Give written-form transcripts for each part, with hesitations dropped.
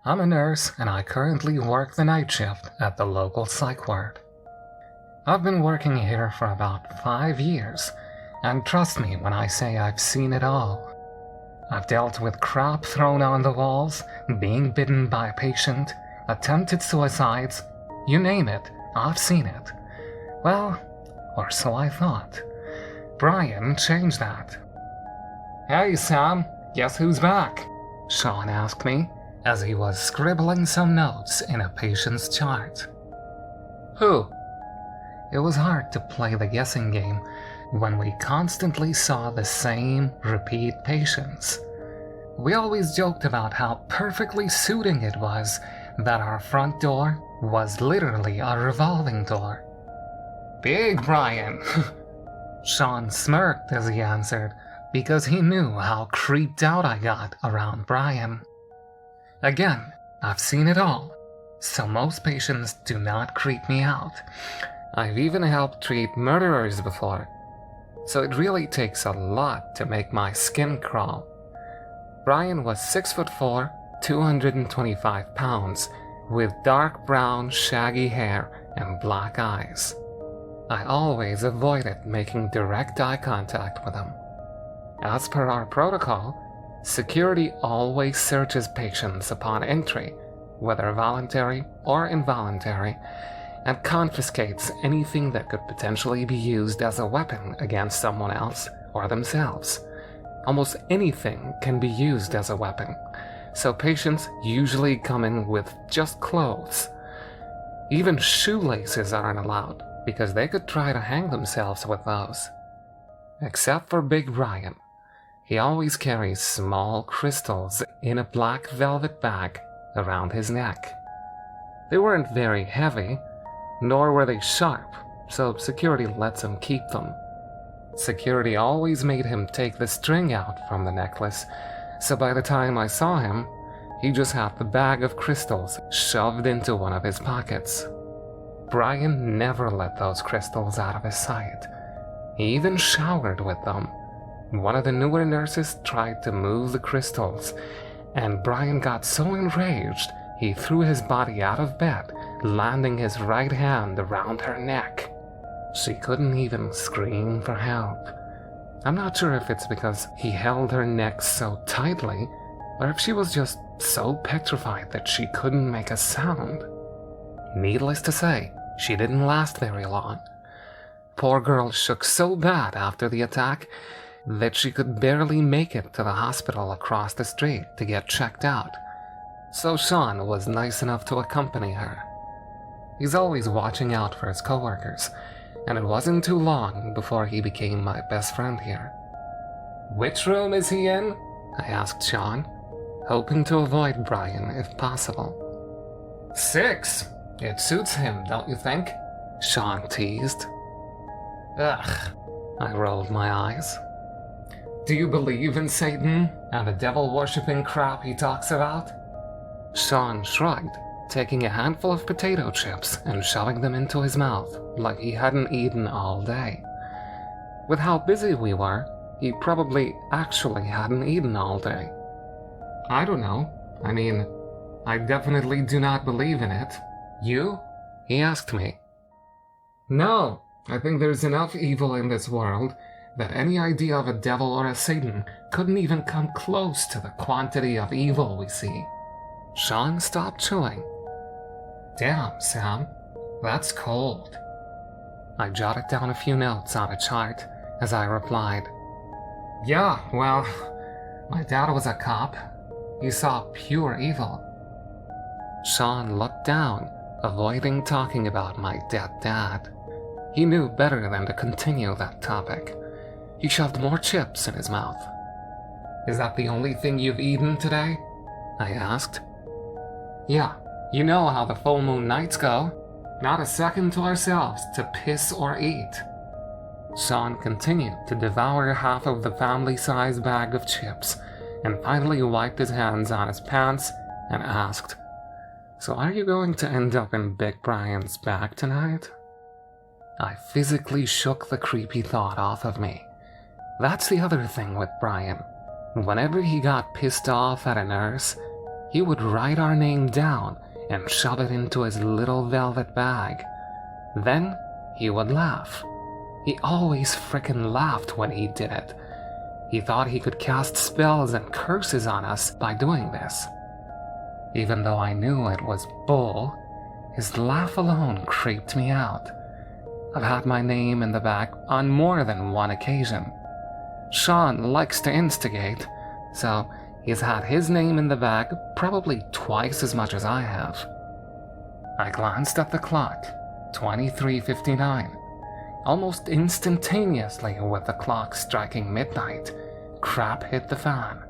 I'm a nurse and I currently work the night shift at the local psych ward. I've been working here for about 5 years, and trust me when I say I've seen it all. I've dealt with crap thrown on the walls, being bitten by a patient, attempted suicides, you name it, I've seen it. Well, or so I thought. Brian changed that. "Hey Sam, guess who's back?" Sean asked me as he was scribbling some notes in a patient's chart. "Who?" It was hard to play the guessing game when we constantly saw the same repeat patients. We always joked about how perfectly suiting it was that our front door was literally a revolving door. "Big Brian." Sean smirked as he answered, because he knew how creeped out I got around Brian. Again, I've seen it all, so most patients do not creep me out. I've even helped treat murderers before, so it really takes a lot to make my skin crawl. Brian was 6'4", 225 pounds, with dark brown shaggy hair and black eyes. I always avoided making direct eye contact with him. As per our protocol, security always searches patients upon entry, whether voluntary or involuntary, and confiscates anything that could potentially be used as a weapon against someone else or themselves. Almost anything can be used as a weapon, so patients usually come in with just clothes. Even shoelaces aren't allowed, because they could try to hang themselves with those. Except for Big Brian. He always carries small crystals in a black velvet bag around his neck. They weren't very heavy, nor were they sharp, so security lets him keep them. Security always made him take the string out from the necklace, so by the time I saw him, he just had the bag of crystals shoved into one of his pockets. Brian never let those crystals out of his sight. He even showered with them. One of the newer nurses tried to move the crystals, and Brian got so enraged he threw his body out of bed, landing his right hand around her neck. She couldn't even scream for help. I'm not sure if it's because he held her neck so tightly, or if she was just so petrified that she couldn't make a sound. Needless to say, she didn't last very long. Poor girl shook so bad after the attack that she could barely make it to the hospital across the street to get checked out. So Sean was nice enough to accompany her. He's always watching out for his coworkers, and it wasn't too long before he became my best friend here. "Which room is he in?" I asked Sean, hoping to avoid Brian if possible. "6. It suits him, don't you think?" Sean teased. "Ugh," I rolled my eyes. "Do you believe in Satan and the devil-worshipping crap he talks about?" Sean shrugged, taking a handful of potato chips and shoving them into his mouth like he hadn't eaten all day. With how busy we were, he probably actually hadn't eaten all day. "I don't know. I mean, I definitely do not believe in it. You?" he asked me. "No, I think there's enough evil in this world that any idea of a devil or a Satan couldn't even come close to the quantity of evil we see." Sean stopped chewing. "Damn, Sam, that's cold." I jotted down a few notes on a chart as I replied, "Yeah, well, my dad was a cop. He saw pure evil." Sean looked down, avoiding talking about my dead dad. He knew better than to continue that topic. He shoved more chips in his mouth. "Is that the only thing you've eaten today?" I asked. "Yeah, you know how the full moon nights go. Not a second to ourselves to piss or eat." Sean continued to devour half of the family-sized bag of chips and finally wiped his hands on his pants and asked, "So are you going to end up in Big Brian's bag tonight?" I physically shook the creepy thought off of me. That's the other thing with Brian. Whenever he got pissed off at a nurse, he would write our name down and shove it into his little velvet bag. Then he would laugh. He always frickin' laughed when he did it. He thought he could cast spells and curses on us by doing this. Even though I knew it was bull, his laugh alone creeped me out. I've had my name in the bag on more than one occasion. Sean likes to instigate, so he's had his name in the bag probably twice as much as I have. I glanced at the clock, 23:59. Almost instantaneously with the clock striking midnight, crap hit the fan.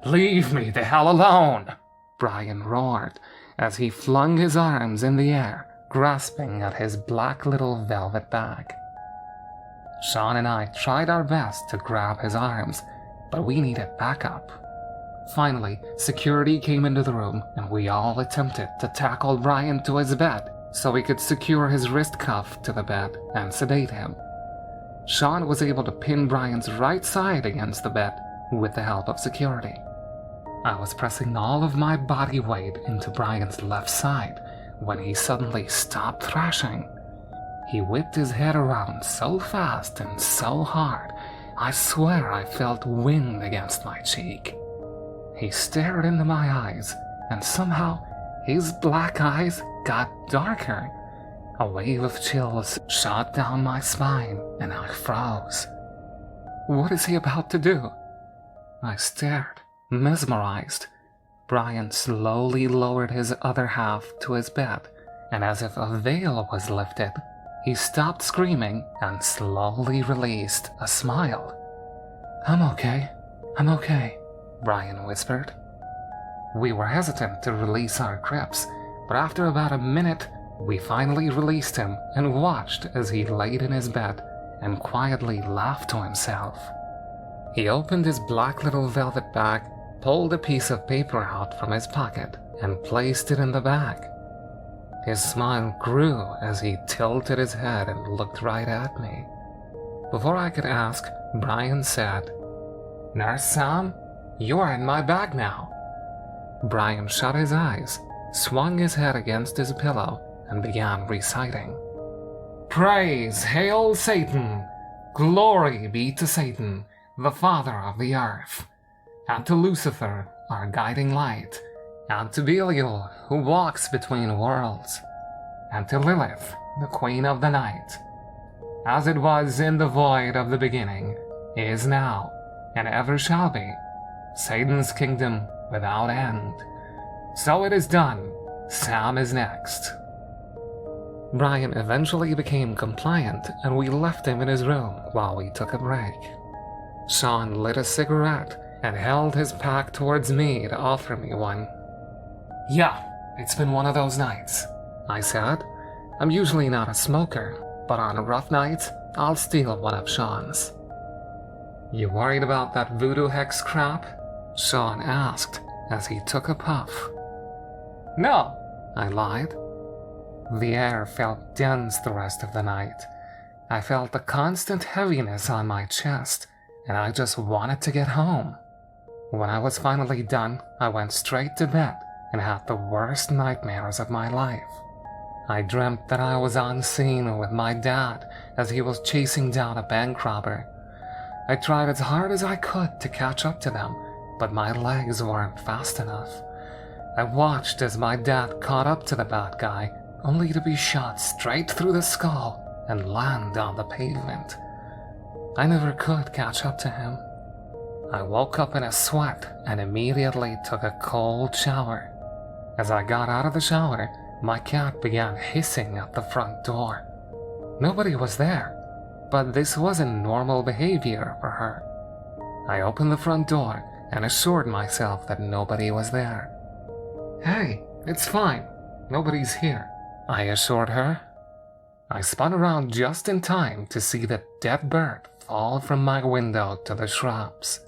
"Leave me the hell alone!" Brian roared as he flung his arms in the air, grasping at his black little velvet bag. Sean and I tried our best to grab his arms, but we needed backup. Finally, security came into the room and we all attempted to tackle Brian to his bed so we could secure his wrist cuff to the bed and sedate him. Sean was able to pin Brian's right side against the bed with the help of security. I was pressing all of my body weight into Brian's left side when he suddenly stopped thrashing. He whipped his head around so fast and so hard, I swear I felt wind against my cheek. He stared into my eyes, and somehow his black eyes got darker. A wave of chills shot down my spine, and I froze. What is he about to do? I stared, mesmerized. Brian slowly lowered his other half to his bed, and as if a veil was lifted, he stopped screaming and slowly released a smile. I'm okay, Brian whispered. We were hesitant to release our grips, but after about a minute, we finally released him and watched as he laid in his bed and quietly laughed to himself. He opened his black little velvet bag, pulled a piece of paper out from his pocket, and placed it in the bag. His smile grew as he tilted his head and looked right at me. Before I could ask, Brian said, "Nurse Sam, you are in my bag now." Brian shut his eyes, swung his head against his pillow, and began reciting. "Praise, hail Satan! Glory be to Satan, the father of the earth, and to Lucifer, our guiding light, and to Belial, who walks between worlds, and to Lilith, the queen of the night. As it was in the void of the beginning, is now, and ever shall be, Satan's kingdom without end. So it is done. Sam is next." Brian eventually became compliant, and we left him in his room while we took a break. Sean lit a cigarette and held his pack towards me to offer me one. "Yeah, it's been one of those nights," I said. I'm usually not a smoker, but on rough nights, I'll steal one of Sean's. "You worried about that voodoo hex crap?" Sean asked as he took a puff. "No," I lied. The air felt dense the rest of the night. I felt a constant heaviness on my chest, and I just wanted to get home. When I was finally done, I went straight to bed and had the worst nightmares of my life. I dreamt that I was on scene with my dad as he was chasing down a bank robber. I tried as hard as I could to catch up to them, but my legs weren't fast enough. I watched as my dad caught up to the bad guy, only to be shot straight through the skull and land on the pavement. I never could catch up to him. I woke up in a sweat and immediately took a cold shower. As I got out of the shower, my cat began hissing at the front door. Nobody was there, but this wasn't normal behavior for her. I opened the front door and assured myself that nobody was there. "Hey, it's fine. Nobody's here," I assured her. I spun around just in time to see the dead bird fall from my window to the shrubs.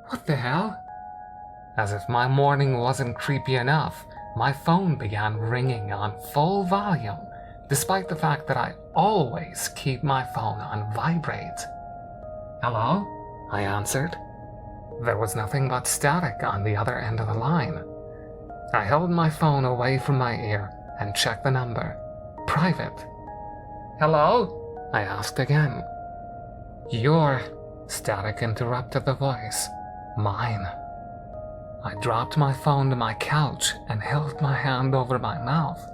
What the hell? As if my morning wasn't creepy enough, my phone began ringing on full volume, despite the fact that I always keep my phone on vibrate. "Hello?" I answered. There was nothing but static on the other end of the line. I held my phone away from my ear and checked the number. Private. Hello? I asked again. Your... Static interrupted the voice. Mine. I dropped my phone to my couch and held my hand over my mouth.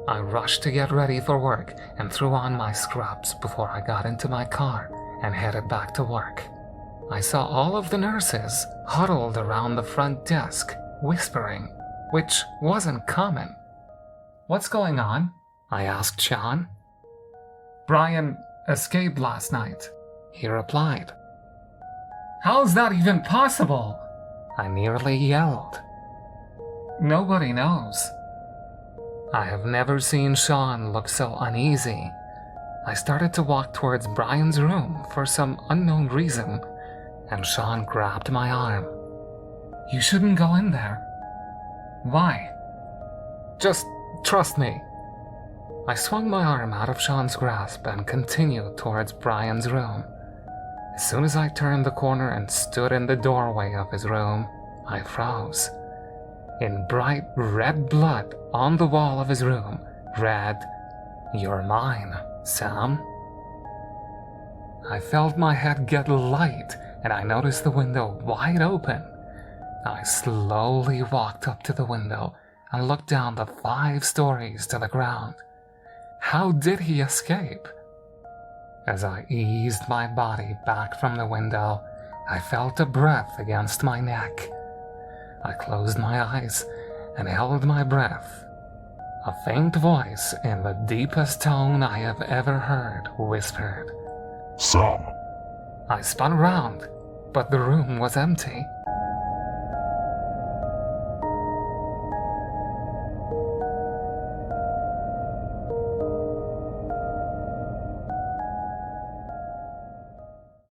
I rushed to get ready for work and threw on my scrubs before I got into my car and headed back to work. I saw all of the nurses huddled around the front desk, whispering, which wasn't common. What's going on? I asked Sean. Brian escaped last night, he replied. How's that even possible? I nearly yelled. Nobody knows. I have never seen Sean look so uneasy. I started to walk towards Brian's room for some unknown reason, and Sean grabbed my arm. You shouldn't go in there. Why? Just trust me. I swung my arm out of Sean's grasp and continued towards Brian's room. As soon as I turned the corner and stood in the doorway of his room, I froze. In bright red blood on the wall of his room read, "You're mine, Sam." I felt my head get light and I noticed the window wide open. I slowly walked up to the window and looked down the 5 stories to the ground. How did he escape? As I eased my body back from the window, I felt a breath against my neck. I closed my eyes and held my breath. A faint voice in the deepest tone I have ever heard whispered, "Sam." I spun around, but the room was empty.